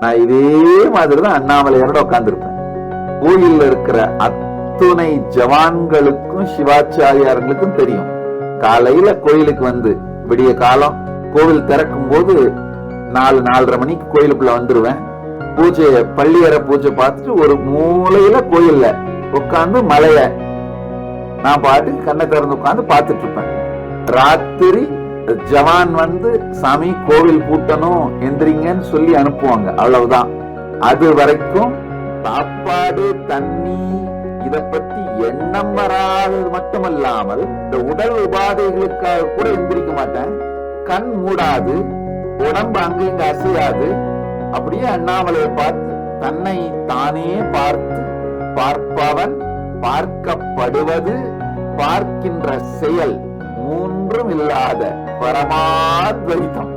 நான் இதே மாதிரிதான் அண்ணாமலையாரோட உட்கார்ந்துருப்பேன். கோயில்ல இருக்கிற அத்துணை ஜவான்களுக்கும் சிவாச்சாரியார்களுக்கும் தெரியும். காலையில கோயிலுக்கு வந்து விடிய காலம் கோவில் திறக்கும் போது 4-4:30 மணிக்கு கோயிலுக்குள்ள வந்துருவேன். பூஜைய பள்ளியற பூஜை பார்த்துட்டு ஒரு மூலையில கோயில்ல உட்கார்ந்து மலைய நான் பாட்டு கண்ணை திறந்து உட்கார்ந்து பார்த்துட்டு இருப்பேன். ராத்திரி ஜவான் வந்து சாமி கோவில் பூட்டணும் எந்திரிங்கன்னு சொல்லி அனுப்புவாங்க. அவ்வளவுதான். அது வரைக்கும் சாப்பாடு தண்ணி இத பத்தி எண்ணம் வராதது மட்டுமல்லாமல் இந்த உடல் உபாதைகளுக்காக கூட எந்திரிக்க மாட்டேன். கண் மூடாது, உடம்பு அங்க இங்க அசையாது. அப்படியே அண்ணாமலையை பார்த்து தன்னை தானே பார்த்து பார்ப்பவன் பார்க்கப்படுவது பார்க்கின்ற செயல் மூன்றும் இல்லாத பரமாத்வைதம்.